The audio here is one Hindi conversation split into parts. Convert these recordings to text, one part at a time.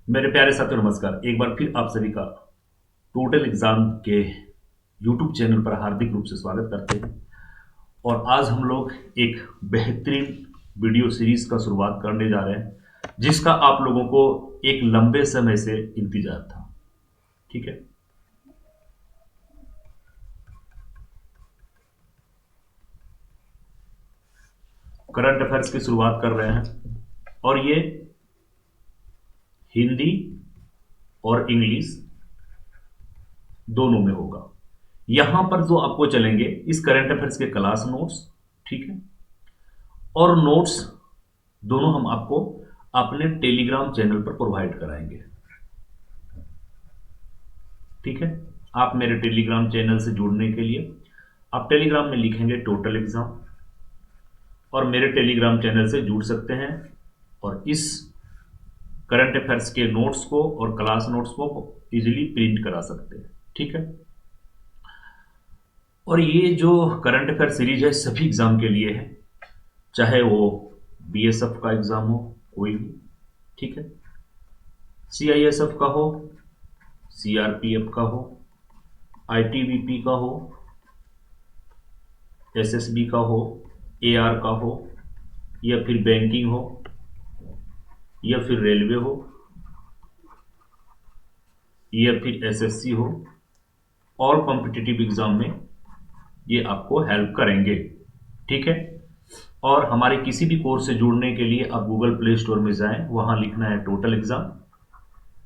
मेरे प्यारे साथियों नमस्कार। एक बार फिर आप सभी का टोटल एग्जाम के यूट्यूब चैनल पर हार्दिक रूप से स्वागत करते हैं। और आज हम लोग एक बेहतरीन वीडियो सीरीज का शुरुआत करने जा रहे हैं, जिसका आप लोगों को एक लंबे समय से इंतजार था। ठीक है। करंट अफेयर्स की शुरुआत कर रहे हैं और ये हिंदी और इंग्लिश दोनों में होगा। यहां पर जो आपको चलेंगे इस करंट अफेयर्स के क्लास नोट्स, ठीक है, और नोट्स दोनों हम आपको अपने टेलीग्राम चैनल पर प्रोवाइड कराएंगे। ठीक है। आप मेरे टेलीग्राम चैनल से जुड़ने के लिए आप टेलीग्राम में लिखेंगे टोटल एग्जाम और मेरे टेलीग्राम चैनल से जुड़ सकते हैं और इस करंट अफेयर्स के नोट्स को और क्लास नोट्स को इजीली प्रिंट करा सकते हैं। ठीक है। और ये जो करंट अफेयर सीरीज है सभी एग्जाम के लिए है, चाहे वो बीएसएफ का एग्जाम हो, कोई भी, ठीक है, सीआईएसएफ का हो, सीआरपीएफ का हो, आईटीबीपी का हो, एसएसबी का हो, एआर का हो, या फिर बैंकिंग हो, या फिर रेलवे हो, या फिर एसएससी हो। और कॉम्पिटिटिव एग्जाम में ये आपको हेल्प करेंगे। ठीक है। और हमारे किसी भी कोर्स से जुड़ने के लिए आप गूगल प्ले स्टोर में जाएं, वहां लिखना है टोटल एग्जाम,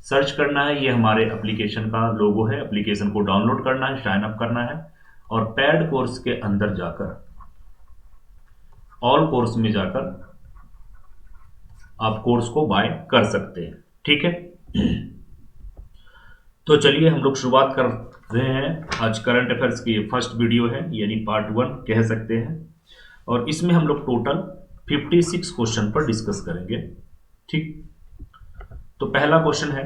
सर्च करना है, ये हमारे एप्लीकेशन का लोगो है, एप्लीकेशन को डाउनलोड करना है, साइन अप करना है और पैड कोर्स के अंदर जाकर ऑल कोर्स में जाकर आप कोर्स को बाय कर सकते हैं। ठीक है। तो चलिए हम लोग शुरुआत कर रहे हैं। आज करंट अफेयर्स की फर्स्ट वीडियो है, यानी पार्ट 1 कह सकते हैं, और इसमें हम लोग टोटल 56 क्वेश्चन पर डिस्कस करेंगे। ठीक। तो पहला क्वेश्चन है,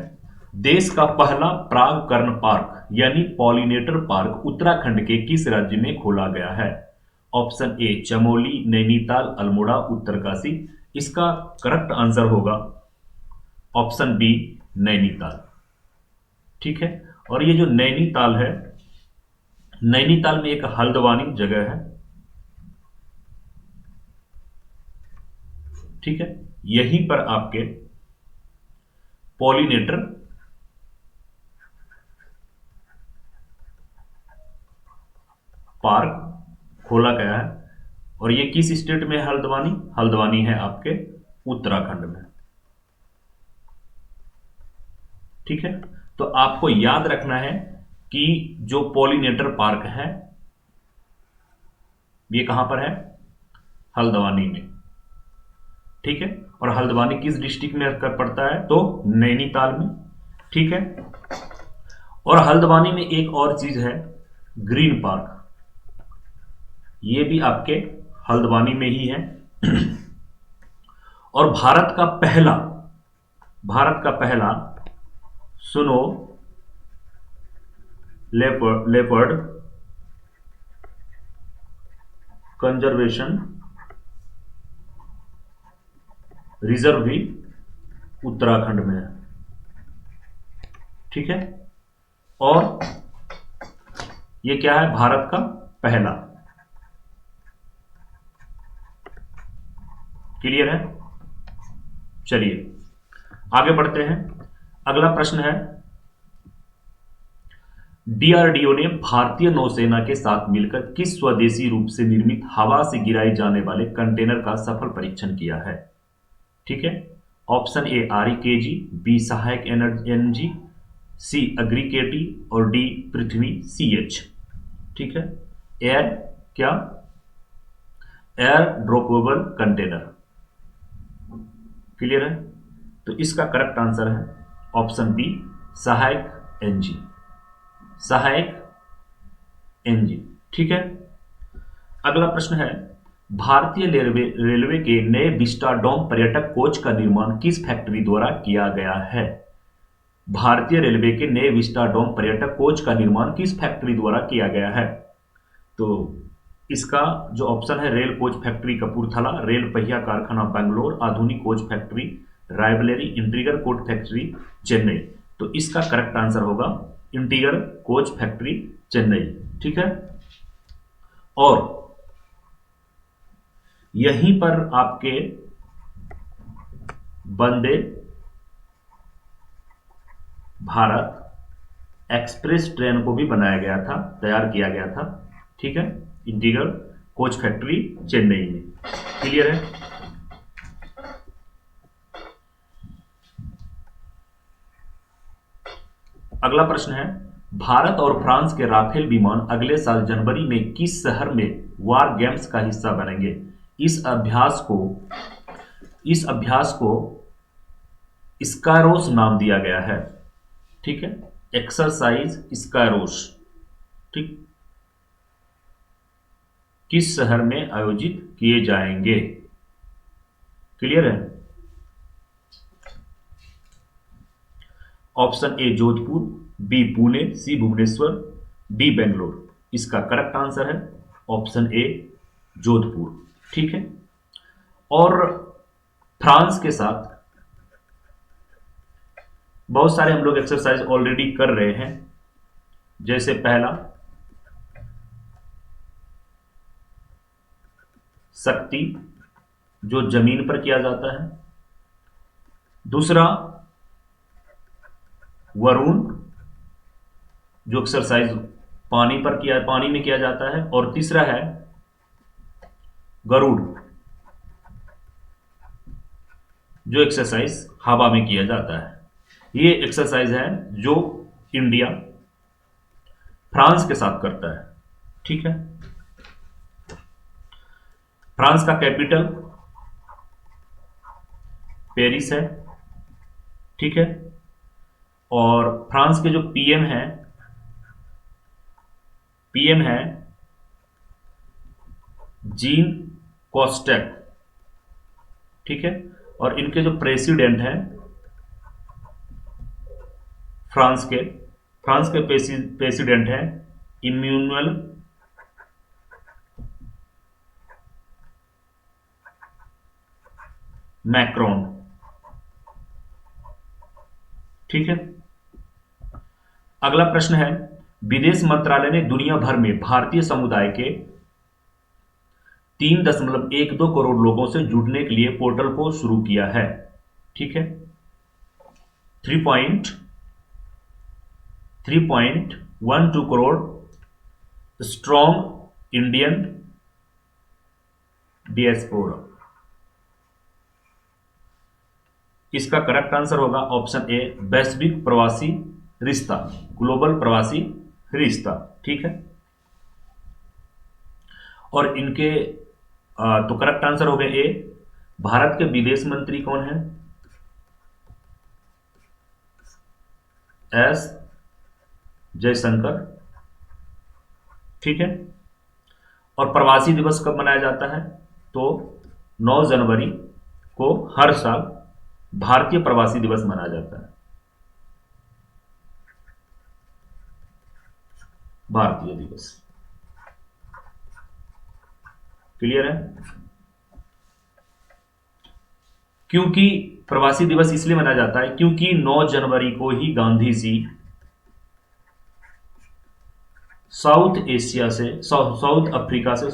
देश का पहला पराग कर्ण पार्क यानी पॉलिनेटर पार्क उत्तराखंड के किस राज्य में खोला गया है? ऑप्शन ए चमोली, नैनीताल, अल्मोड़ा, उत्तरकाशी। इसका करेक्ट आंसर होगा ऑप्शन बी नैनीताल। ठीक है। और ये जो नैनीताल है, नैनीताल में एक हल्द्वानी जगह है। ठीक है। यहीं पर आपके पॉलिनेटर पार्क खोला गया है। और ये किस स्टेट में है? हल्द्वानी, हल्द्वानी है आपके उत्तराखंड में। ठीक है। तो आपको याद रखना है कि जो पॉलिनेटर पार्क है ये कहां पर है? हल्द्वानी में। ठीक है। और हल्द्वानी किस डिस्ट्रिक्ट में पड़ता है? तो नैनीताल में। ठीक है। और हल्द्वानी में एक और चीज है, ग्रीन पार्क, ये भी आपके हल्द्वानी में ही है। और भारत का पहला सुनो लेपर्ड कंजर्वेशन रिजर्व भी उत्तराखंड में है। ठीक है। और ये क्या है? भारत का पहला। क्लियर है? चलिए आगे बढ़ते हैं। अगला प्रश्न है, डीआरडीओ ने भारतीय नौसेना के साथ मिलकर किस स्वदेशी रूप से निर्मित हवा से गिराए जाने वाले कंटेनर का सफल परीक्षण किया है? ठीक है। ऑप्शन ए आरईकेजी, बी सहायक एनर्जी, सी अग्रिकेटी और डी पृथ्वी सीएच। ठीक है। एयर क्या? Air droppable container. क्लियर है? तो इसका करेक्ट आंसर है ऑप्शन बी सहायक एनजी, सहायक एनजी। ठीक है। अगला प्रश्न है, भारतीय रेलवे के नए विस्टाडोम पर्यटक कोच का निर्माण किस फैक्ट्री द्वारा किया गया है? भारतीय रेलवे के नए विस्टाडोम पर्यटक कोच का निर्माण किस फैक्ट्री द्वारा किया गया है? तो इसका जो ऑप्शन है, rail coach factory Kapurthala, rail पहिया कारखाना बेंगलोर, आधुनिक coach factory Raebareli integral coach factory Chennai. तो इसका करेक्ट आंसर होगा इंटीग्रल कोच फैक्ट्री चेन्नई। ठीक है, और यहीं पर आपके वंदे भारत एक्सप्रेस ट्रेन को भी बनाया गया था, तैयार किया गया था। ठीक है, इंटीग्रल कोच फैक्ट्री चेन्नई में। क्लियर है? अगला प्रश्न है, भारत और फ्रांस के राफेल विमान अगले साल जनवरी में किस शहर में वार गेम्स का हिस्सा बनेंगे? इस अभ्यास को स्कारोस नाम दिया गया है। ठीक है, एक्सरसाइज स्कारोस। ठीक, किस शहर में आयोजित किए जाएंगे? क्लियर है? Option A Jodhpur, B Pune, C Bhubaneswar, D Bangalore. इसका करेक्ट आंसर है ऑप्शन ए जोधपुर। ठीक है, और फ्रांस के साथ बहुत सारे हम लोग एक्सरसाइज ऑलरेडी कर रहे हैं। जैसे पहला शक्ति, जो जमीन पर किया जाता है। दूसरा वरुण, जो एक्सरसाइज पानी में किया जाता है। और तीसरा है गरुड़, जो एक्सरसाइज हवा में किया जाता है। ये एक्सरसाइज है जो इंडिया फ्रांस के साथ करता है। ठीक है, फ्रांस का कैपिटल पेरिस है। ठीक है, और फ्रांस के जो पीएम है जीन कोस्टेक। ठीक है, और इनके जो प्रेसिडेंट हैं फ्रांस के प्रेसिडेंट हैं इमैनुअल मैक्रोन। ठीक है, अगला प्रश्न है, विदेश मंत्रालय ने दुनिया भर में भारतीय समुदाय के 3.12 करोड़ लोगों से जुड़ने के लिए पोर्टल को शुरू किया है। ठीक है, 3.12 करोड़ स्ट्रॉन्ग इंडियन डियास्पोरा। इसका करेक्ट आंसर होगा ऑप्शन ए वैश्विक प्रवासी रिश्ता, ग्लोबल प्रवासी रिश्ता। ठीक है, और इनके तो करेक्ट आंसर हो गए ए। भारत के विदेश मंत्री कौन है? एस जयशंकर। ठीक है, और प्रवासी दिवस कब मनाया जाता है? तो 9 जनवरी को हर साल भारतीय प्रवासी दिवस मनाया जाता है। भारतीय दिवस। क्लियर है? क्योंकि प्रवासी दिवस इसलिए मनाया जाता है क्योंकि 9 जनवरी को ही गांधी जी साउथ अफ्रीका से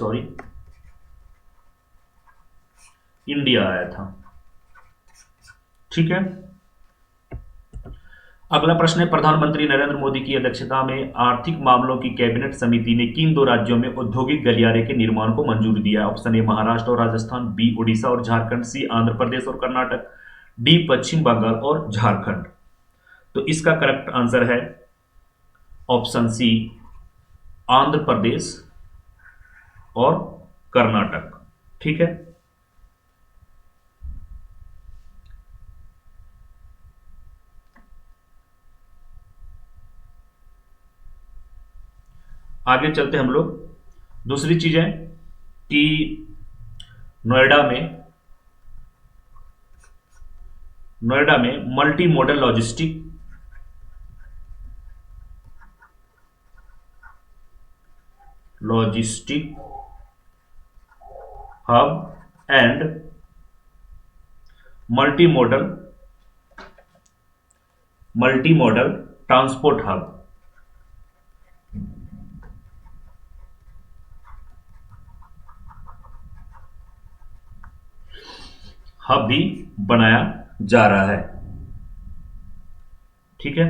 इंडिया आया था। ठीक है, अगला प्रश्न है, प्रधानमंत्री नरेंद्र मोदी की अध्यक्षता में आर्थिक मामलों की कैबिनेट समिति ने किन 2 राज्यों में औद्योगिक गलियारे के निर्माण को मंजूरी दिया है? ऑप्शन ए महाराष्ट्र और राजस्थान, बी ओडिशा और झारखंड, सी आंध्र प्रदेश और कर्नाटक, डी पश्चिम बंगाल और झारखंड। तो इसका करेक्ट आंसर है ऑप्शन सी आंध्र प्रदेश और कर्नाटक। ठीक है, आगे चलते हम लोग। दूसरी चीज है कि नोएडा में multi modal logistic hub and multi modal multi modal transport hub, भी बनाया जा रहा है। ठीक है।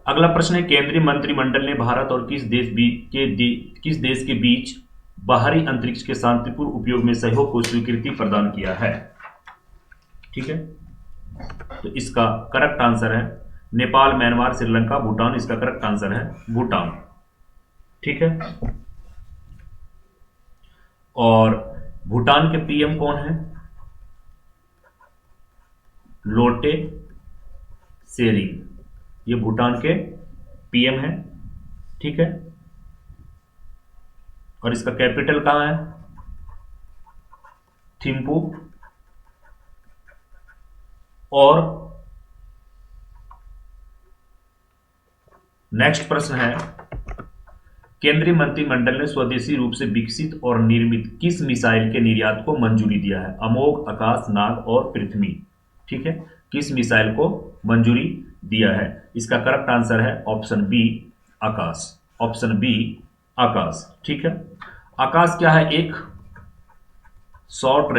अगला प्रश्न है, केंद्रीय मंत्रिमंडल ने भारत और किस देश के बीच बाहरी अंतरिक्ष के शांतिपूर्ण उपयोग में सहयोग को स्वीकृति प्रदान किया है। ठीक है, तो इसका करेक्ट आंसर है नेपाल, म्यांमार, श्रीलंका, भूटान। इसका करेक्ट आंसर है भूटान। ठीक है, और भूटान के पीएम कौन है? लोटे शेरिंग, ये भूटान के पीएम है। ठीक है, और इसका कैपिटल कहां है? थिम्पू। और नेक्स्ट प्रश्न है, केंद्रीय मंत्रिमंडल ने स्वदेशी रूप से विकसित और निर्मित किस मिसाइल के निर्यात को मंजूरी दिया है? अमोघ, आकाश, नाग और पृथ्वी। ठीक है, किस मिसाइल को मंजूरी दिया है? इसका करेक्ट आंसर है ऑप्शन बी, आकाश। ऑप्शन बी, आकाश। ठीक है, आकाश क्या है? एक शॉर्ट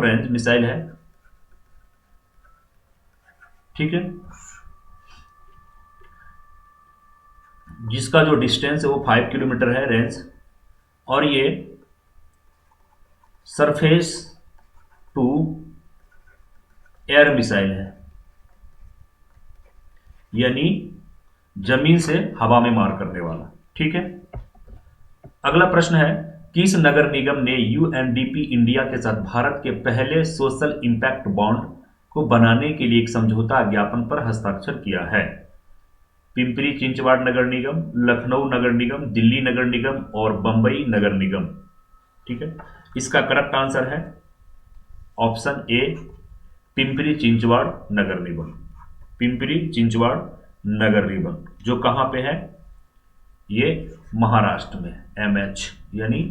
रेंज मिसाइल है। ठीक है, जिसका जो डिस्टेंस है वो 5 किलोमीटर है रेंज, और ये सरफेस टू एयर मिसाइल है, यानी जमीन से हवा में मार करने वाला। ठीक है, अगला प्रश्न है, किस नगर निगम ने यूएनडीपी इंडिया के साथ भारत के पहले सोशल इंपैक्ट बॉन्ड को बनाने के लिए एक समझौता ज्ञापन पर हस्ताक्षर किया है? पिंपरी चिंचवाड़ नगर निगम, लखनऊ नगर निगम, दिल्ली नगर निगम और बंबई नगर निगम। ठीक है, इसका करेक्ट आंसर है ऑप्शन ए, पिंपरी चिंचवाड़ नगर निगम। पिंपरी चिंचवाड़ नगर निगम जो कहां पे है? ये महाराष्ट्र में, एमएच यानी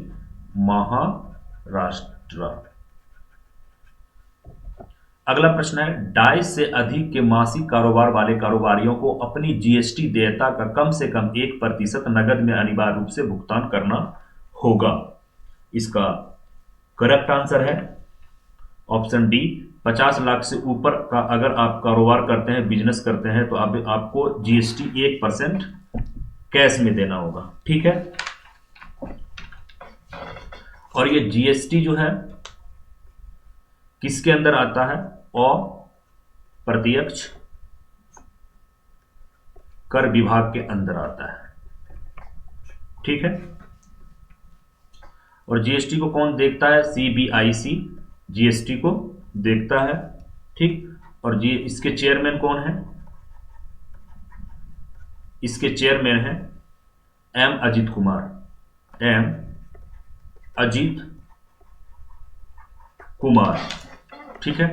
महाराष्ट्र। अगला प्रश्न है, 2.5 से अधिक के मासिक कारोबार वाले कारोबारियों को अपनी जीएसटी देयता का कम से कम 1% नगद में अनिवार्य रूप से भुगतान करना होगा। इसका करेक्ट आंसर है ऑप्शन डी, 50 लाख से ऊपर का अगर आप कारोबार करते हैं, बिजनेस करते हैं, तो आपको जीएसटी 1% कैश में देना होगा। ठीक है, और ये जीएसटी जो है किसके अंदर आता है? अप्रत्यक्ष कर विभाग के अंदर आता है। ठीक है, और जीएसटी को कौन देखता है? सीबीआईसी जीएसटी को देखता है। ठीक, और इसके चेयरमैन कौन है? इसके चेयरमैन है एम अजीत कुमार। एम अजीत कुमार। ठीक है,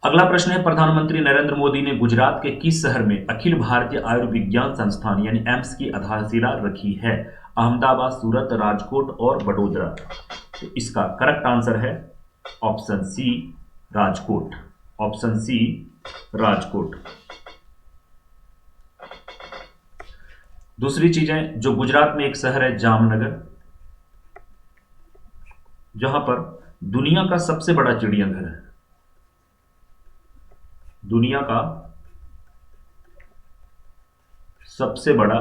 अगला प्रश्न है, प्रधानमंत्री नरेंद्र मोदी ने गुजरात के किस शहर में अखिल भारतीय आयुर्विज्ञान संस्थान यानी एम्स की आधारशिला रखी है? अहमदाबाद, सूरत, राजकोट और वडोदरा। तो इसका करेक्ट आंसर है option C, Rajkot. Option C, Rajkot. दूसरी चीजें, जो गुजरात में एक शहर है जामनगर, जहां पर दुनिया का सबसे बड़ा चिड़ियाघर है। दुनिया का सबसे बड़ा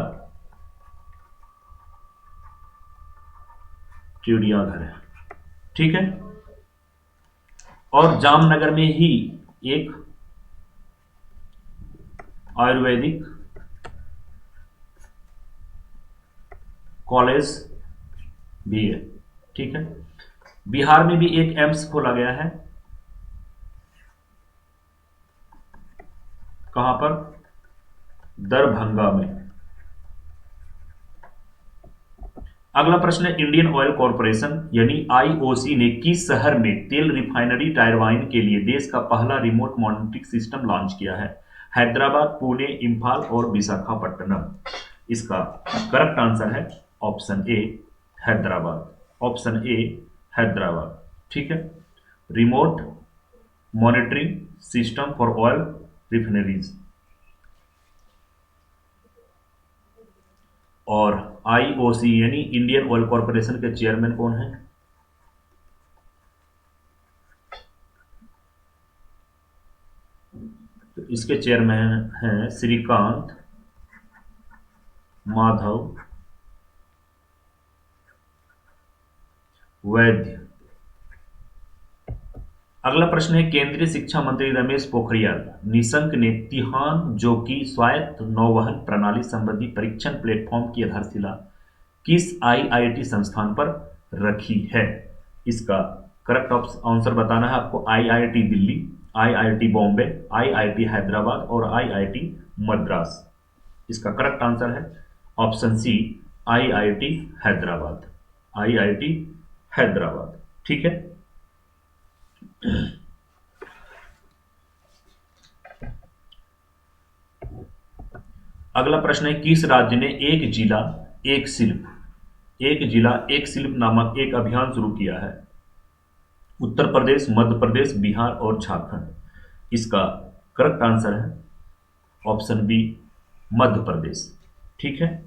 चिड़ियाघर है। ठीक है, और जामनगर में ही एक आयुर्वेदिक कॉलेज भी है। ठीक है, बिहार में भी एक एम्स खोला गया है। कहां पर? दरभंगा में। अगला प्रश्न है, इंडियन ऑयल कॉरपोरेशन यानी आईओसी ने किस शहर में तेल रिफाइनरी टरबाइन के लिए देश का पहला रिमोट मॉनिटरिंग सिस्टम लॉन्च किया है? हैदराबाद, पुणे, इंफाल और विशाखापट्टनम। इसका करेक्ट आंसर है option A, Hyderabad. Option A, Hyderabad. ठीक है, remote monitoring system for oil refineries. और आईओसी यानी इंडियन ऑयल कॉरपोरेशन के चेयरमैन कौन है? तो इसके चेयरमैन हैं श्रीकांत माधव वैद्य। अगला प्रश्न है, केंद्रीय शिक्षा मंत्री रमेश पोखरियाल निशंक ने तिहान जो कि स्वायत्त नौवहन प्रणाली संबंधी परीक्षण प्लेटफॉर्म की आधारशिला किस आईआईटी संस्थान पर रखी है? इसका करेक्ट आंसर बताना है आपको। IIT Delhi, IIT Bombay, IIT Hyderabad और आईआईटी मद्रास। इसका करेक्ट आंसर है option C, IIT Hyderabad. IIT Hyderabad, ठीक है। अगला प्रश्न है, किस राज्य ने एक जिला एक शिल्प नामक एक अभियान शुरू किया है? उत्तर प्रदेश, मध्य प्रदेश, बिहार और झारखंड। इसका करेक्ट आंसर है ऑप्शन बी, मध्य प्रदेश, ठीक है।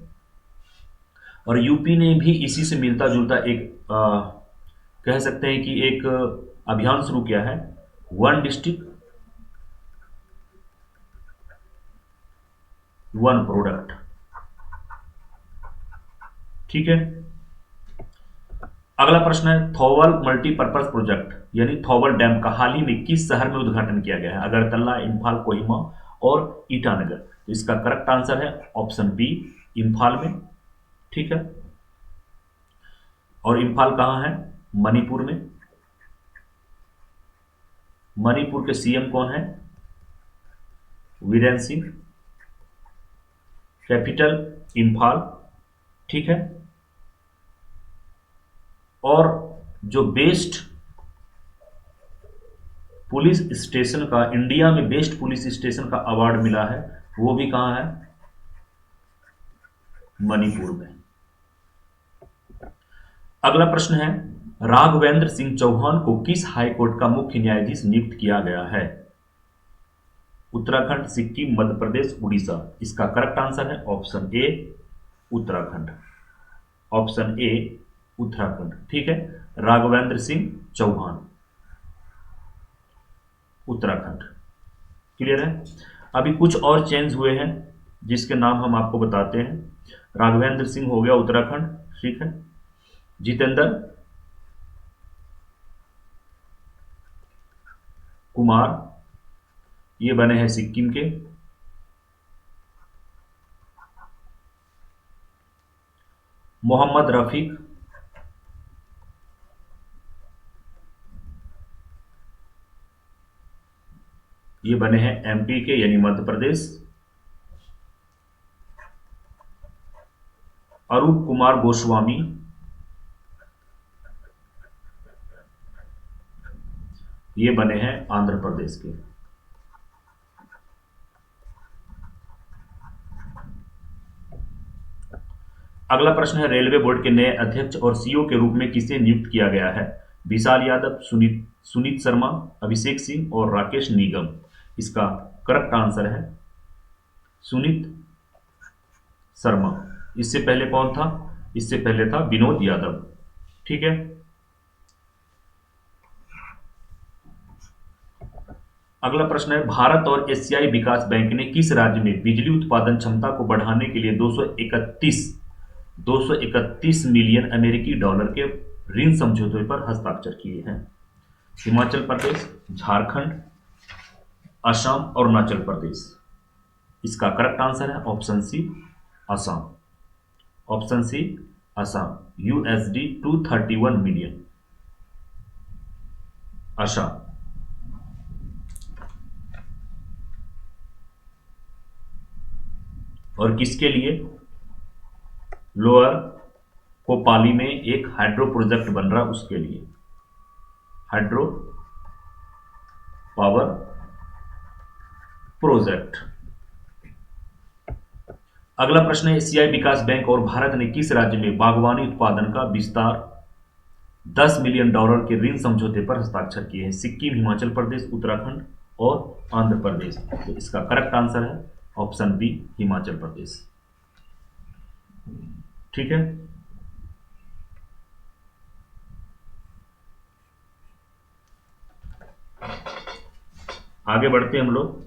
और यूपी ने भी इसी से मिलता जुलता एक कह सकते हैं कि एक अभियान शुरू किया है, वन डिस्ट्रिक्ट वन प्रोडक्ट, ठीक है। अगला प्रश्न है, थौबल मल्टीपर्पज प्रोजेक्ट यानी थौबल डैम का हाल ही में किस शहर में उद्घाटन किया गया है? अगरतला, इम्फाल, कोहिमा और ईटानगर। तो इसका करेक्ट आंसर है ऑप्शन बी, इम्फाल में, ठीक है। और इम्फाल कहां है? मणिपुर में। मणिपुर के सीएम कौन है? वीरेंद्र सिंह। कैपिटल इम्फाल, ठीक है। और जो बेस्ट पुलिस स्टेशन का, इंडिया में बेस्ट पुलिस स्टेशन का अवार्ड मिला है, वो भी कहां है? मणिपुर में। अगला प्रश्न है, राघवेंद्र सिंह चौहान को किस हाईकोर्ट का मुख्य न्यायाधीश नियुक्त किया गया है? उत्तराखंड, सिक्किम, मध्य प्रदेश, उड़ीसा। इसका करेक्ट आंसर है option A, Uttarakhand. Option A, Uttarakhand, ठीक है। राघवेंद्र सिंह चौहान, उत्तराखंड, क्लियर है। अभी कुछ और चेंज हुए हैं जिसके नाम हम आपको बताते हैं। राघवेंद्र सिंह हो गया उत्तराखंड, ठीक है। जितेंद्र कुमार ये बने हैं सिक्किम के। मोहम्मद रफीक ये बने हैं एमपी के यानी मध्य प्रदेश। अरूप कुमार गोस्वामी ये बने हैं आंध्र प्रदेश के। अगला प्रश्न है, रेलवे बोर्ड के नए अध्यक्ष और सीईओ के रूप में किसे नियुक्त किया गया है? विशाल यादव, सुनीत शर्मा, अभिषेक सिंह और राकेश निगम। इसका करेक्ट आंसर है सुनीत शर्मा। इससे पहले कौन था? इससे पहले था विनोद यादव, ठीक है। अगला प्रश्न है, भारत और एशियाई विकास बैंक ने किस राज्य में बिजली उत्पादन क्षमता को बढ़ाने के लिए 231 मिलियन अमेरिकी डॉलर के ऋण समझौते पर हस्ताक्षर किए हैं? हिमाचल प्रदेश, झारखंड, असम और अरुणाचल प्रदेश। इसका करेक्ट आंसर है option C, Assam. Option C, Assam. USD 231 million, Assam. और किसके लिए? लोअर कोपाली में एक हाइड्रो प्रोजेक्ट बन रहा, उसके लिए हाइड्रो पावर प्रोजेक्ट। अगला प्रश्न है, एशियाई विकास बैंक और भारत ने किस राज्य में बागवानी उत्पादन का विस्तार $10 मिलियन के ऋण समझौते पर हस्ताक्षर किए हैं? सिक्किम, हिमाचल प्रदेश, उत्तराखंड और आंध्र प्रदेश। तो इसका करेक्ट आंसर है ऑप्शन बी, हिमाचल प्रदेश। ठीक है, आगे बढ़ते हैं हम लोग।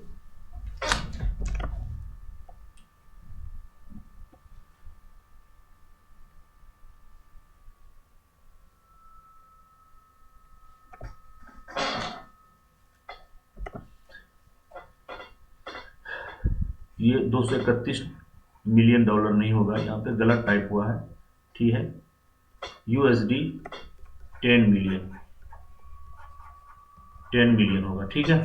ये $231 मिलियन नहीं होगा, यहाँ पे गलत टाइप हुआ है। ठीक है, USD 10 मिलियन होगा। ठीक है,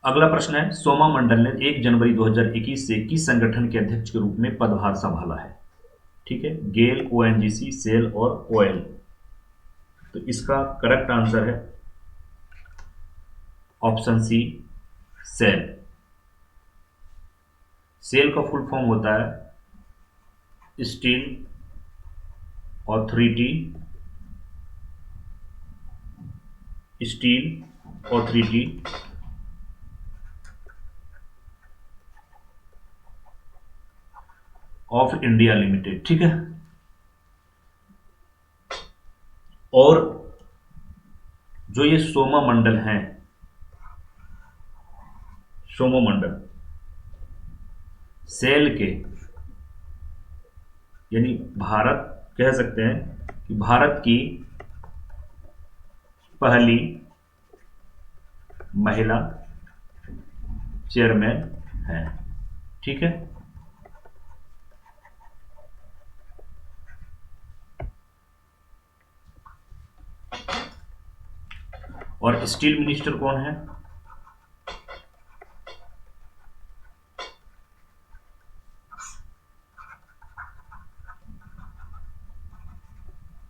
अगला प्रश्न है, सोमा मंडल ने 1 जनवरी 2021 से किस संगठन के अध्यक्ष के रूप में पदभार संभाला है? ठीक है, गेल, ONGC, सेल और OL। तो इसका करेक्ट आंसर है ऑप्शन सी, सेल। सेल का फुल फॉर्म होता है steel authority, steel authority of India limited. ठीक है, और जो ये सोमा मंडल हैं, सोमा मंडल सेल के, यानी भारत, कह सकते हैं कि भारत की पहली महिला चेयरमैन है। ठीक है, और स्टील मिनिस्टर कौन है?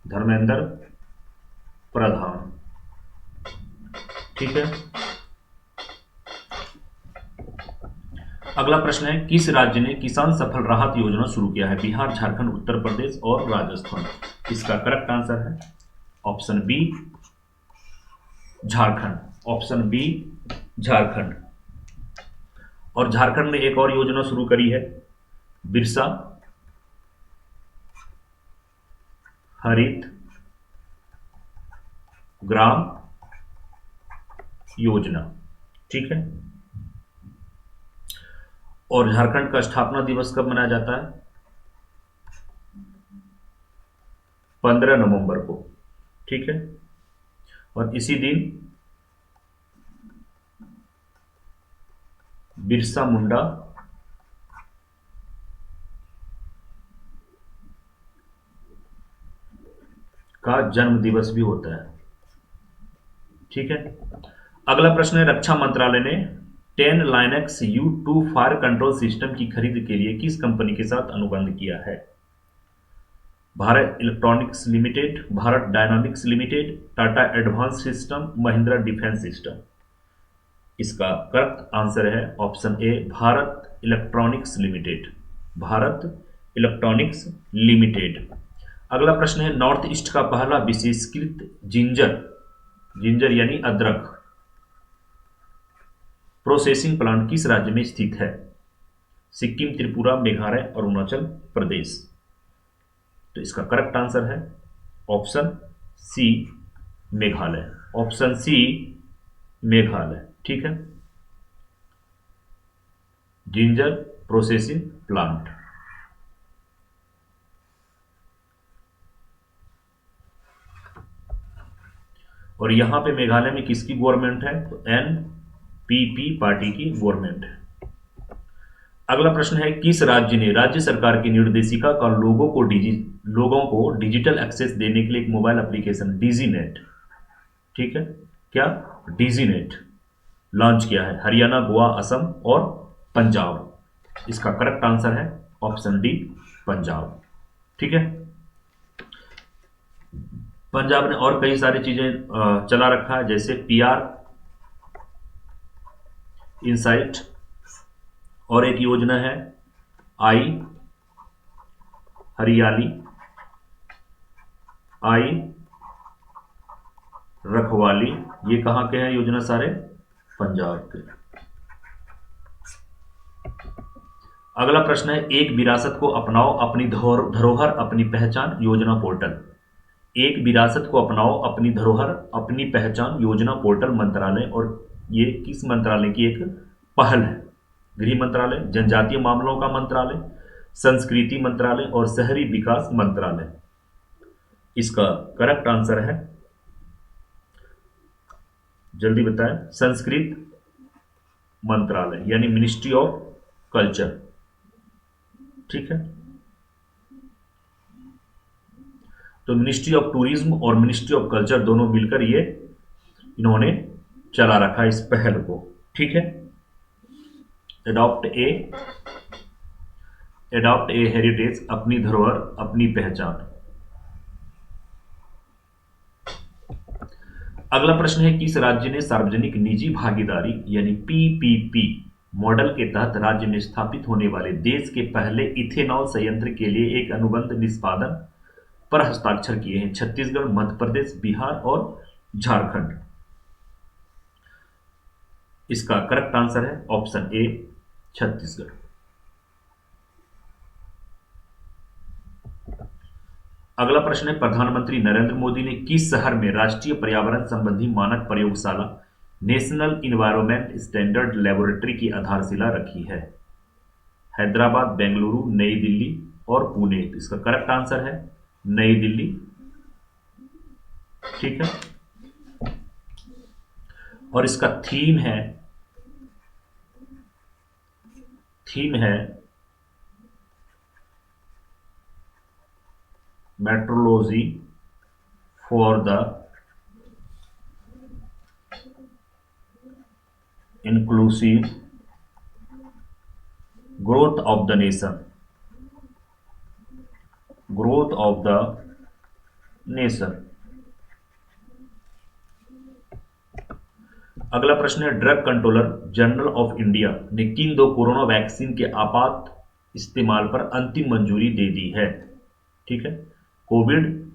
धर्मेंद्र प्रधान। ठीक है, अगला प्रश्न है, किस राज्य ने किसान सफल राहत योजना शुरू किया है? बिहार, झारखंड, उत्तर प्रदेश और राजस्थान। इसका करेक्ट आंसर है option B, Jharkhand. Option B, Jharkhand. और झारखंड ने एक और योजना शुरू करी है, बिरसा हरित ग्राम योजना। ठीक है, और झारखंड का स्थापना दिवस कब मनाया जाता है? 15 नवंबर को। ठीक है, और इसी दिन बिरसा मुंडा का जन्म दिवस भी होता है। ठीक है, अगला प्रश्न है, रक्षा मंत्रालय ने 10 Linux U2 fire control system की खरीद के लिए किस कंपनी के साथ अनुबंध किया है? Bharat electronics limited, Bharat dynamics limited, Tata advance system, Mahindra defence system. इसका करेक्ट आंसर है ऑप्शन ए, Bharat electronics limited. Bharat electronics limited. अगला प्रश्न है, नॉर्थ ईस्ट का पहला विशेषकृत जिंजर, जिंजर यानी अदरक, प्रोसेसिंग प्लांट किस राज्य में स्थित है? सिक्किम, त्रिपुरा, मेघालय, अरुणाचल प्रदेश। तो इसका करेक्ट आंसर है option C, Meghalaya. Option C, Meghalaya. ठीक है, जिंजर प्रोसेसिंग प्लांट। और यहां पे मेघालय में किसकी गवर्नमेंट है? तो NPP पार्टी की गवर्नमेंट है। अगला प्रश्न है, किस राज्य ने राज्य सरकार की निर्देशिका का लोगों को डिजिटल एक्सेस देने के लिए एक मोबाइल एप्लीकेशन डीजीनेट, ठीक है, क्या डीजीनेट लॉन्च किया है? हरियाणा, गोवा, असम और पंजाब। इसका करेक्ट आंसर है ऑप्शन डी, पंजाब। ठीक है, पंजाब ने और कई सारी चीजें चला रखा है, जैसे PR इनसाइट, और एक योजना है आई हरियाली आई रखवाली, ये कहाँ के हैं योजना सारे? पंजाब के। अगला प्रश्न है, एक विरासत को अपनाओ अपनी धरोहर अपनी पहचान योजना पोर्टल। एक विरासत को अपनाओ अपनी धरोहर अपनी पहचान योजना पोर्टल मंत्रालय, और ये किस मंत्रालय की एक पहल है? गृह मंत्रालय, जनजातीय मामलों का मंत्रालय, संस्कृति मंत्रालय और शहरी विकास मंत्रालय। इसका करेक्ट आंसर है, जल्दी बताएं, संस्कृत मंत्रालय यानी मिनिस्ट्री ऑफ कल्चर। ठीक है, तो मिनिस्ट्री ऑफ टूरिज्म और मिनिस्ट्री ऑफ कल्चर दोनों मिलकर ये इन्होंने चला रखा इस पहल को। ठीक है, एडॉप्ट ए हेरिटेज, अपनी धरोहर अपनी पहचान। अगला प्रश्न है, किस राज्य ने सार्वजनिक निजी भागीदारी यानी पीपीपी मॉडल के तहत राज्य में स्थापित होने वाले देश के पहले इथेनॉल संयंत्र के लिए एक अनुबंध निष्पादन पर हस्ताक्षर किए हैं? छत्तीसगढ़, मध्य प्रदेश, बिहार और झारखंड। इसका करेक्ट आंसर है ऑप्शन ए, छत्तीसगढ़। अगला प्रश्न है, प्रधानमंत्री नरेंद्र मोदी ने किस शहर में राष्ट्रीय पर्यावरण संबंधी मानक प्रयोगशाला नेशनल इन्वायरमेंट स्टैंडर्ड लेबोरेटरी की आधारशिला रखी है? हैदराबाद, बेंगलुरु, नई दिल्ली और पुणे। इसका करेक्ट आंसर है नई दिल्ली। ठीक है, और इसका थीम है metrology for the inclusive growth of the nation. Growth of the nation. अगला प्रश्न है, drug controller general of India ने किन दो कोरोना वैक्सीन के आपात इस्तेमाल पर अंतिम मंजूरी दे दी है? ठीक है, कोविड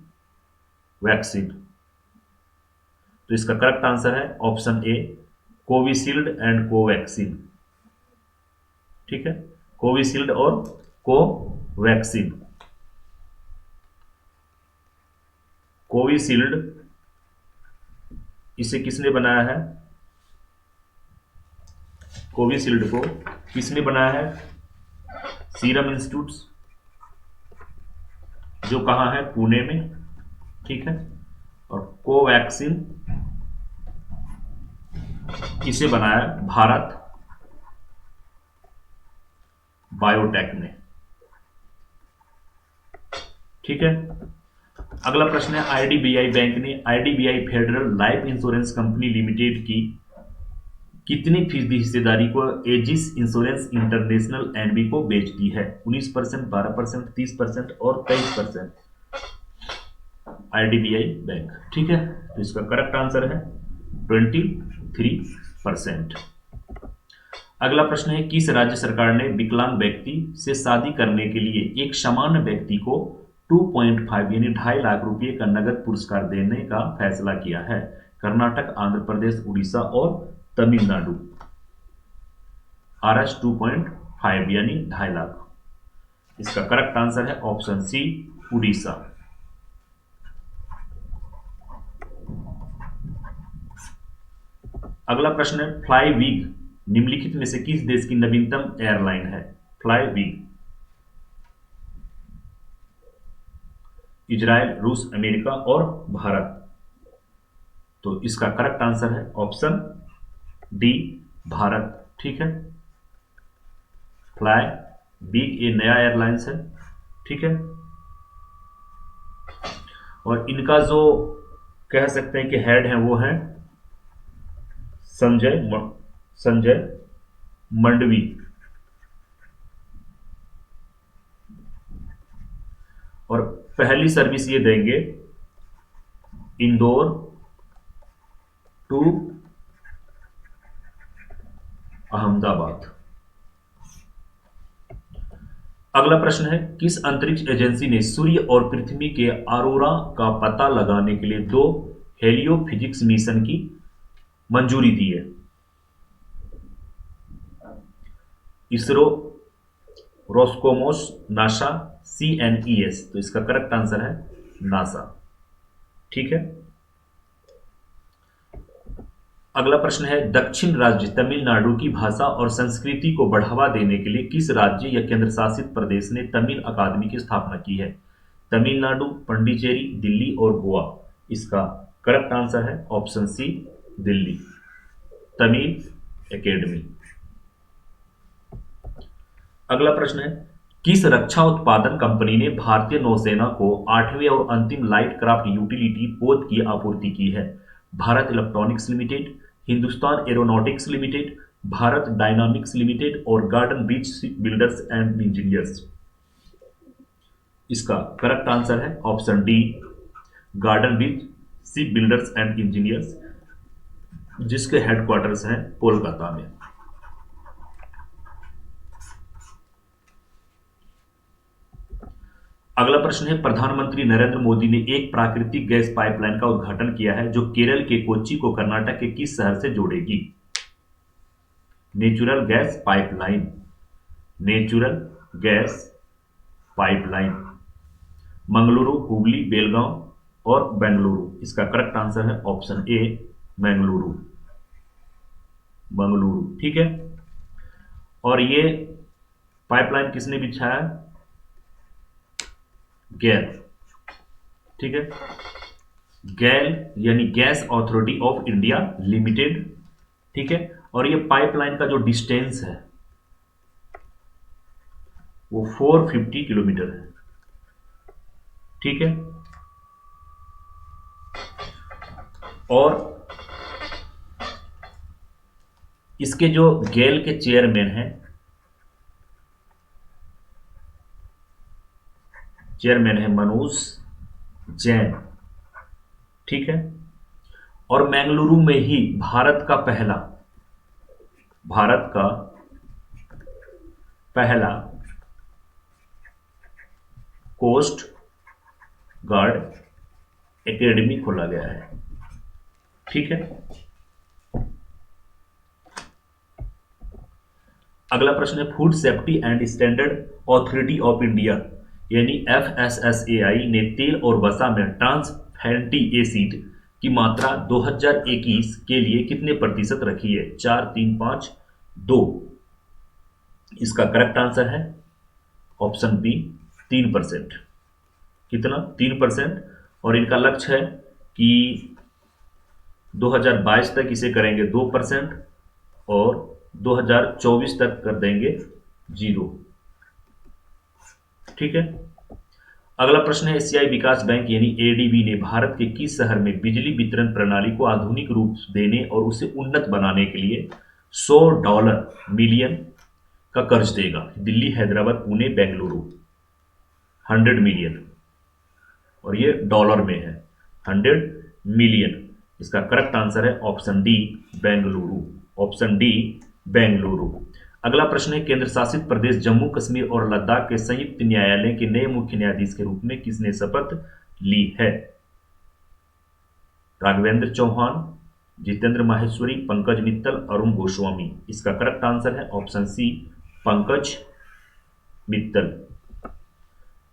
वैक्सीन। तो इसका करेक्ट आंसर है option A, Covishield and Covaxin. ठीक है, कोविशील्ड और कोवैक्सीन। कोविशील्ड इसे किसने बनाया है? कोविशील्ड को किसने बनाया है? सीरम इंस्टीट्यूट, जो कहां है? पुणे में। ठीक है, और कोवैक्सीन इसे बनाया भारत बायोटेक ने। ठीक है, अगला प्रश्न है, आईडीबीआई बैंक ने IDBI federal life insurance company limited की कितनी फीसदी हिस्सेदारी को एजिस इंश्योरेंस इंटरनेशनल एनबी को बेच दी है? 19%, 12%, 30% और 23%। IDBI bank. ठीक है, तो इसका करेक्ट आंसर है 23%। अगला प्रश्न है, किस राज्य सरकार ने विकलांग व्यक्ति से शादी करने के लिए एक सामान्य व्यक्ति को 2.5 यानी 2.5 लाख रुपए का नगद पुरस्कार देने का फैसला किया है? कर्नाटक, आंध्र प्रदेश, उड़ीसा और तमिलनाडु। RS 2.5 यानी 2.5 लाख। इसका करेक्ट आंसर है ऑप्शन सी, उड़ीसा। अगला प्रश्न है, फ्लाई वीग निम्नलिखित में से किस देश की नवीनतम एयरलाइन है? फ्लाई वीग। इजराइल, रूस, अमेरिका और भारत। तो इसका करेक्ट आंसर है ऑप्शन डी, भारत। ठीक है, फ्लाई वीग ये नया एयरलाइंस है। ठीक है, और इनका जो कह सकते हैं कि हेड है वो है संजय मंडवी। और पहली सर्विस ये देंगे इंदौर टू अहमदाबाद। अगला प्रश्न है, किस अंतरिक्ष एजेंसी ने सूर्य और पृथ्वी के ऑरोरा का पता लगाने के लिए 2 हेलियोफिजिक्स मिशन की मंजूरी दी है? ISRO, Roscosmos, NASA, CNES। तो इसका करेक्ट आंसर है नासा। ठीक है। अगला प्रश्न है, दक्षिण राज्य तमिलनाडु की भाषा और संस्कृति को बढ़ावा देने के लिए किस राज्य या केंद्र शासित प्रदेश ने तमिल अकादमी की स्थापना की है? तमिलनाडु, पंडिचेरी, दिल्ली और गोवा। इसका करेक्ट आंसर है option C, Delhi, Tamil Academy. अगला प्रश्न है, किस रक्षा उत्पादन कंपनी ने भारतीय नौसेना को 8वें और अंतिम लाइट क्राफ्ट यूटिलिटी पोत की आपूर्ति की है? Bharat electronics limited, Hindustan aeronautics limited, Bharat dynamics limited और garden bridge builders and engineers. इसका करेक्ट आंसर है option D, garden bridge ship builders and engineers, जिसके हेडक्वार्टर्स हैं कोलकाता में। अगला प्रश्न है, प्रधानमंत्री नरेंद्र मोदी ने एक प्राकृतिक गैस पाइपलाइन का उद्घाटन किया है जो केरल के कोच्चि को कर्नाटक के किस शहर से जोड़ेगी? Natural gas pipeline, natural gas pipeline, Mangaluru, Hubli, Belgaum और बेंगलुरु। इसका करेक्ट आंसर है ऑप्शन ए, बेंगलुरु, मंगलुरु। ठीक है। और ये पाइपलाइन किसने बिछाया? गैल। ठीक है। गैल यानी gas authority of India limited. ठीक है। और ये पाइपलाइन का जो डिस्टेंस है वो 450 किलोमीटर है। ठीक है। और इसके जो गैल के चेयरमैन हैं, चेयरमैन है मनोज जैन। ठीक है। और बेंगलुरु में ही भारत का पहला कोस्ट गार्ड एकेडमी खोला गया है। ठीक है। अगला प्रश्न है, food safety and standard authority of India यानी FSSAI ने तेल और वसा में ट्रांस फैटी एसिड की मात्रा 2021 के लिए कितने प्रतिशत रखी है? 4, 3, 5, 2। इसका करेक्ट आंसर है ऑप्शन बी, 3%। कितना? 3%। और इनका लक्ष्य है कि 2022 तक इसे करेंगे 2% और 2024 तक कर देंगे 0। ठीक है। अगला प्रश्न है, एशियाई विकास बैंक यानी ADB ने भारत के किस शहर में बिजली वितरण प्रणाली को आधुनिक रूप देने और उसे उन्नत बनाने के लिए $100 मिलियन का कर्ज देगा? दिल्ली, हैदराबाद, पुणे, बेंगलुरु। 100 मिलियन, और ये डॉलर में है, 100 मिलियन। इसका करेक्ट आंसर है option D, Bengaluru, option D, Bengaluru. अगला प्रश्न है, केंद्र शासित प्रदेश जम्मू कश्मीर और लद्दाख के संयुक्त न्यायालय के नए मुख्य न्यायाधीश के रूप में किसने शपथ ली है? राघवेंद्र चौहान, जितेंद्र माहेश्वरी, पंकज मित्तल, अरुण गोस्वामी। इसका करेक्ट आंसर है ऑप्शन सी, पंकज मित्तल।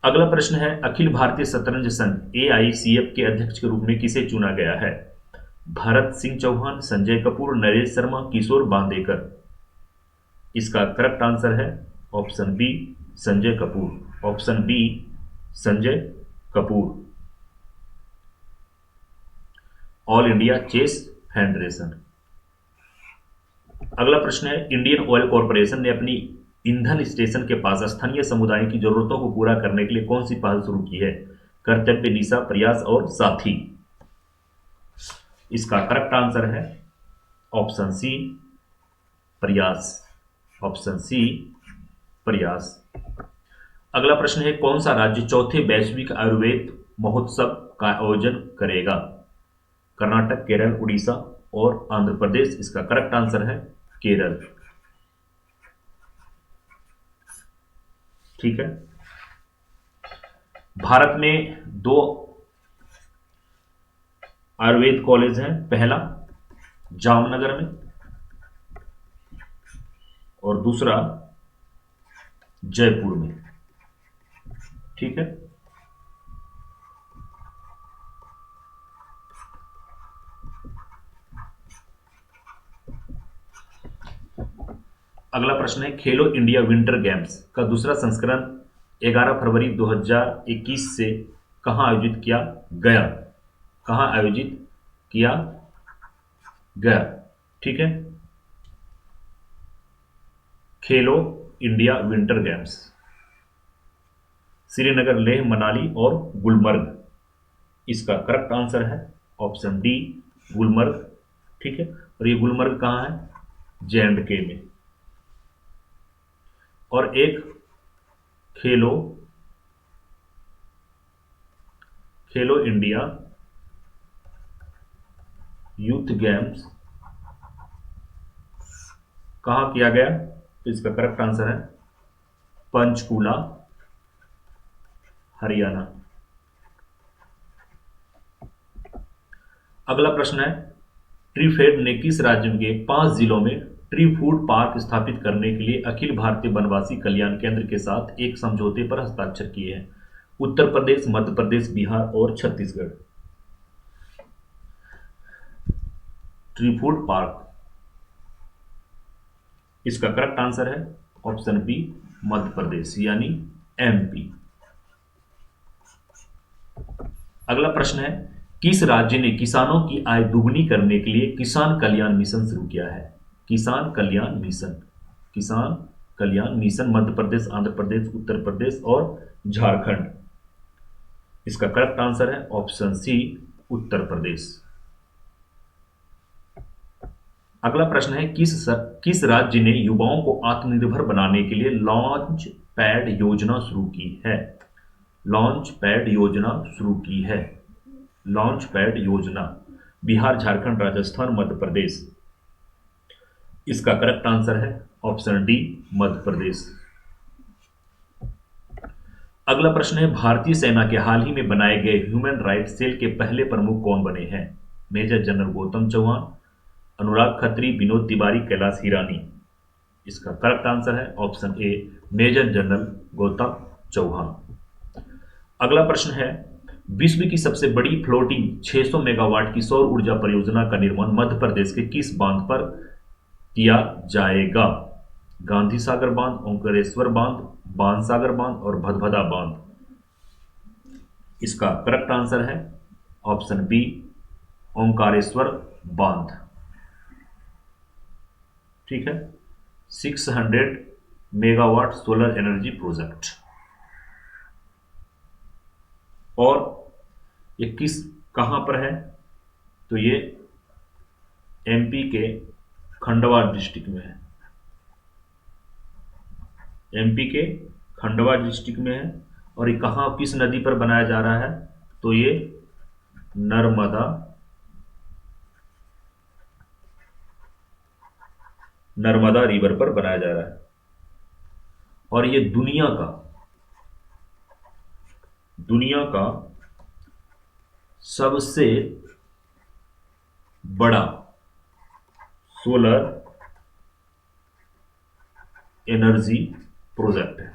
अगला प्रश्न है, अखिल भारतीय शतरंज संघ AICF के अध्यक्ष के रूप में किसे चुना गया है? भरत सिंह चौहान, संजय कपूर, नरेश शर्मा, किशोर बांदेकर। इसका करेक्ट आंसर है option B, Sanjay Kapoor, option B, Sanjay Kapoor. All India Chess Federation. अगला प्रश्न है, इंडियन ऑयल कॉर्पोरेशन ने अपनी ईंधन स्टेशन के पास स्थानीय समुदाय की जरूरतों को पूरा करने के लिए कौन सी पहल शुरू की है? कर्तव्य, निशा, प्रयास और साथी। इसका करेक्ट आंसर है ऑप्शन सी, प्रयास, ऑप्शन सी, प्रयास। अगला प्रश्न है, कौन सा राज्य चौथे वैश्विक आयुर्वेद महोत्सव का आयोजन करेगा? कर्नाटक, केरल, उड़ीसा और आंध्र प्रदेश। इसका करेक्ट आंसर है केरल। ठीक है। भारत में 2 आयुर्वेद कॉलेज हैं, पहला जामनगर में और दूसरा जयपुर में, ठीक है। अगला प्रश्न है, खेलो इंडिया विंटर गेम्स का दूसरा संस्करण 11 फरवरी 2021 से कहां आयोजित किया गया? कहां आयोजित किया गया, ठीक है। खेलो India winter games Srinagar, Leh, Manali और गुलमर्ग। इसका करेक्ट आंसर है ऑप्शन डी, गुलमर्ग, ठीक है। और ये गुलमर्ग कहां है? J&K में। और एक खेलो इंडिया यूथ गेम्स कहां किया गया? तो इसका करेक्ट आंसर है पंचकूला, हरियाणा। अगला प्रश्न है, ट्रीफेड ने किस राज्य के 5 जिलों में ट्री फूड पार्क स्थापित करने के लिए अखिल भारतीय वनवासी कल्याण केंद्र के साथ एक समझौते पर हस्ताक्षर किए हैं? उत्तर प्रदेश, मध्य प्रदेश, बिहार और छत्तीसगढ़। ट्री फूड पार्क, इसका करेक्ट आंसर है ऑप्शन बी, मध्य प्रदेश यानी MP। अगला प्रश्न है, किस राज्य ने किसानों की आय दुगनी करने के लिए किसान कल्याण मिशन शुरू किया है? किसान कल्याण मिशन, किसान कल्याण मिशन मध्य प्रदेश, आंध्र प्रदेश, उत्तर प्रदेश और झारखंड। इसका करेक्ट आंसर है ऑप्शन सी, उत्तर प्रदेश। अगला प्रश्न है, किस राज्य ने युवाओं को आत्मनिर्भर बनाने के लिए लॉन्च पैड योजना शुरू की है? लॉन्च पैड योजना शुरू की है, लॉन्च पैड योजना। बिहार, झारखंड, राजस्थान, मध्य प्रदेश। इसका करेक्ट आंसर है ऑप्शन डी, मध्य प्रदेश। अगला प्रश्न है, भारतीय सेना के हाल ही में बनाए गए ह्यूमन राइट्स सेल के पहले प्रमुख कौन बने हैं? Major general Gautam Chauhan, Anurag Khatri, Vinod Tiwari, Kailash Hirani. इसका करेक्ट आंसर है option A, major general Gautam Chauhan. अगला प्रश्न है, विश्व की सबसे बड़ी फ्लोटिंग 600 मेगावाट की सौर ऊर्जा परियोजना का निर्माण मध्य प्रदेश के किस बांध पर किया जाएगा? गांधी सागर बांध, ओंकारेश्वर बांध, बाणसागर बांध और भदभदा बांध। इसका करेक्ट आंसर है ऑप्शन बी, ओंकारेश्वर बांध, ठीक है। 600 मेगावाट सोलर एनर्जी प्रोजेक्ट। और ये कहां पर है? तो ये MP के खंडवा डिस्ट्रिक्ट में है, MP के खंडवा डिस्ट्रिक्ट में है। और ये कहां, किस नदी पर बनाया जा रहा है? तो ये नर्मदा रिवर पर बनाया जा रहा है। और ये दुनिया का सबसे बड़ा सोलर एनर्जी प्रोजेक्ट है।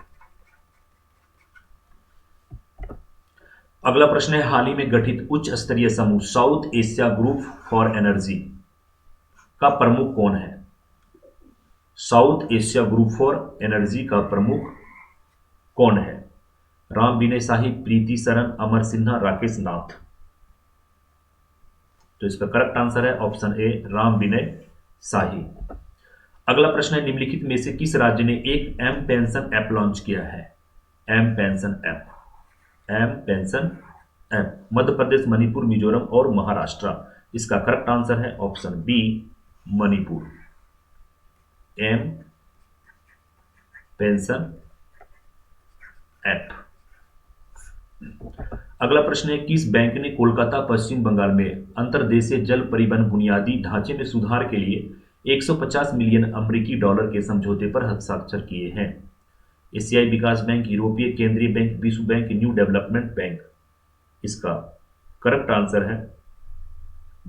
अगला प्रश्न है, हाल ही में गठित उच्च स्तरीय समूह south Asia group for energy का प्रमुख कौन है? South Asia group for energy का प्रमुख कौन है? राम विनय शाही, प्रीति सरन, अमर सिन्हा, राकेश नाथ। तो इसका करेक्ट आंसर है ऑप्शन ए, राम विनय शाही। अगला प्रश्न है, निम्नलिखित में से किस राज्य ने एक एम पेंशन ऐप लॉन्च किया है? M pension app Madhya Pradesh, Manipur, Mizoram और महाराष्ट्र। इसका करेक्ट आंसर है option B, Manipur. M pension app. अगला प्रश्न है, किस बैंक ने कोलकाता, पश्चिम बंगाल में अंतर्देशीय जल परिवहन बुनियादी ढांचे में सुधार के लिए $150 मिलियन के समझौते पर हस्ताक्षर किए हैं? एशियाई विकास बैंक, यूरोपीय केंद्रीय बैंक, विश्व बैंक, न्यू डेवलपमेंट बैंक। इसका करेक्ट आंसर है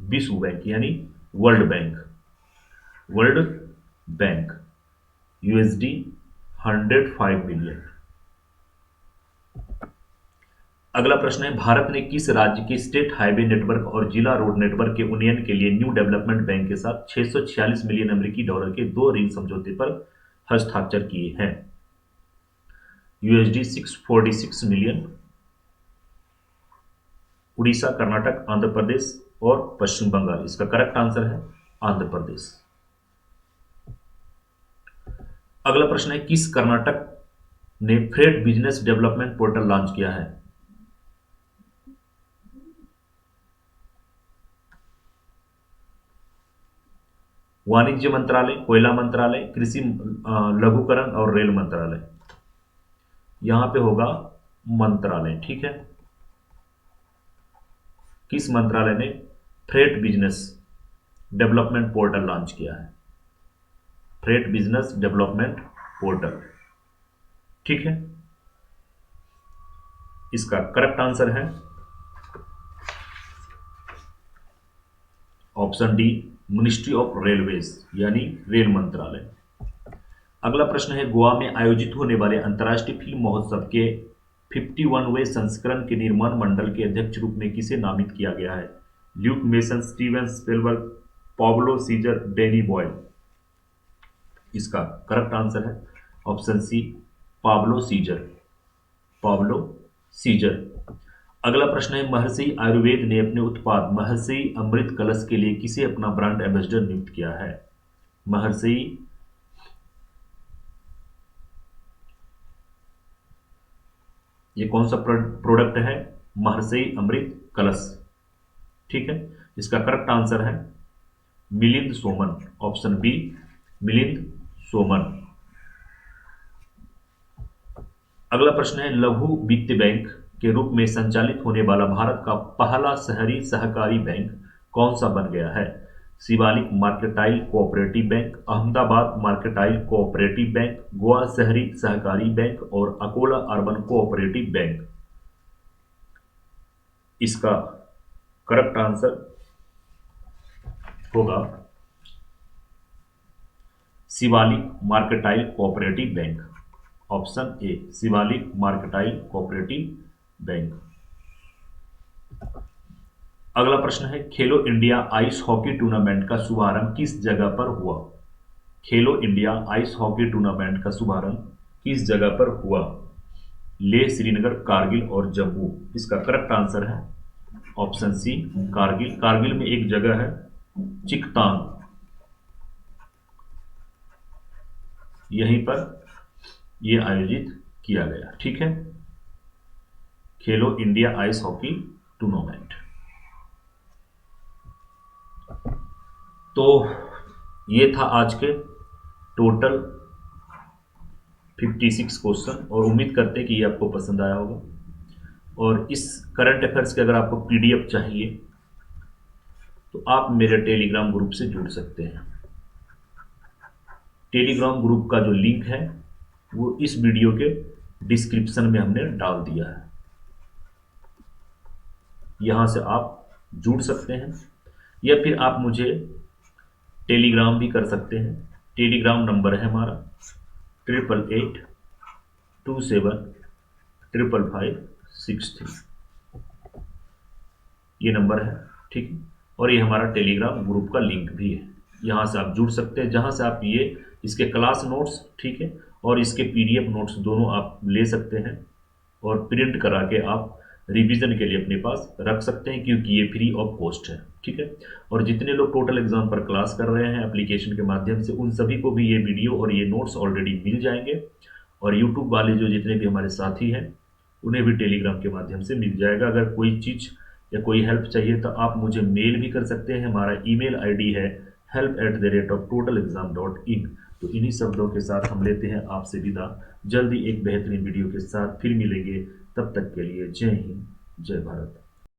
विश्व बैंक यानी world bank. World bank USD 105 million. अगला प्रश्न है, भारत ने किस राज्य के स्टेट हाईवे नेटवर्क और जिला रोड नेटवर्क के उन्नयन के लिए न्यू डेवलपमेंट बैंक के साथ 646 मिलियन अमेरिकी डॉलर के 2 ऋण समझौते पर हस्ताक्षर किए हैं? USD 646 million. उड़ीसा, कर्नाटक, आंध्र प्रदेश और पश्चिम बंगाल। इसका करेक्ट आंसर है आंध्र प्रदेश। अगला प्रश्न है, किस कर्नाटक ने freight business development portal launch किया है? वाणिज्य मंत्रालय, कोयला मंत्रालय, कृषि लघुकरण और रेल मंत्रालय। यहां पे होगा मंत्रालय, ठीक है। किस मंत्रालय ने freight business development portal launch किया है? फ्रेट बिजनेस डेवलपमेंट पोर्टल, ठीक है। इसका करेक्ट आंसर है option D, ministry of railways यानी रेल मंत्रालय। अगला प्रश्न है, गोवा में आयोजित होने वाले अंतर्राष्ट्रीय फिल्म महोत्सव के 51वें संस्करण के निर्माण मंडल के अध्यक्ष रूप में किसे नामित किया गया है? Luke Mason, Steven Spielberg, Pablo Cesar, Danny Boyle. इसका करेक्ट आंसर है option C, Pablo Cesar. Pablo Cesar. अगला प्रश्न है, महर्षि आयुर्वेद ने अपने उत्पाद महर्षि अमृत कलश के लिए किसे अपना ब्रांड एम्बेसडर नियुक्त किया है? महर्षि ये कौन सा प्रोडक्ट है? महर्षि अमृत कलश, ठीक है। इसका करेक्ट आंसर है मिलिंद सोमन, ऑप्शन बी, मिलिंद सोमन। अगला प्रश्न है, लघु वित्त बैंक के रूप में संचालित होने वाला भारत का पहला शहरी सहकारी बैंक कौन सा बन गया है? Shivalik mercantile cooperative bank, Ahmedabad mercantile cooperative bank, Goa शहरी सहकारी बैंक और अकोला अर्बन कोऑपरेटिव बैंक। इसका करेक्ट आंसर होगा Shivalik mercantile cooperative bank, option A, Shivalik mercantile cooperative bank. अगला प्रश्न है, खेलो इंडिया आइस हॉकी टूर्नामेंट का शुभारंभ किस जगह पर हुआ? खेलो इंडिया आइस हॉकी टूर्नामेंट का शुभारंभ किस जगह पर हुआ? लेह, श्रीनगर, कारगिल और जम्मू। इसका करेक्ट आंसर है ऑप्शन सी, कारगिल। कारगिल में एक जगह है चिकतांग, यहीं पर यह आयोजित किया गया, ठीक है। खेलो इंडिया आइस हॉकी टूर्नामेंट। तो ये था आज के टोटल 56 क्वेश्चन और उम्मीद करते हैं कि ये आपको पसंद आया होगा। और इस करंट अफेयर्स के अगर आपको पीडीएफ चाहिए तो आप मेरे टेलीग्राम ग्रुप से जुड़ सकते हैं। टेलीग्राम ग्रुप का जो लिंक है वो इस वीडियो के डिस्क्रिप्शन में हमने डाल दिया है, यहां से आप जुड़ सकते हैं या फिर आप मुझे टेलीग्राम भी कर सकते हैं। टेलीग्राम नंबर है हमारा 8882755563, ये नंबर है, ठीक है। और ये हमारा टेलीग्राम ग्रुप का लिंक भी है, यहाँ से आप जुड़ सकते हैं, जहाँ से आप ये इसके क्लास नोट्स, ठीक है, और इसके पीडीएफ नोट्स दोनों आप ले सकते हैं और प्रिंट करा के आप रिवीजन के लिए अपने पास रख सकते हैं, क्योंकि ये फ्री ऑफ कॉस्ट है, ठीक है। और जितने लोग टोटल एग्जाम पर क्लास कर रहे हैं एप्लीकेशन के माध्यम से, उन सभी को भी ये वीडियो और ये नोट्स ऑलरेडी मिल जाएंगे। और यूट्यूब वाले जो जितने भी हमारे साथी हैं उन्हें भी टेलीग्राम के माध्यम से मिल जाएगा। अगर कोई चीज़ या कोई हेल्प चाहिए तो आप मुझे मेल भी कर सकते हैं। हमारा ईमेल आईडी है help@totalexam.in। तो इन्हीं शब्दों के साथ हम लेते हैं आपसे विदा। जल्दी एक बेहतरीन वीडियो के साथ फिर मिलेंगे, तब तक के लिए जय हिंद, जय भारत।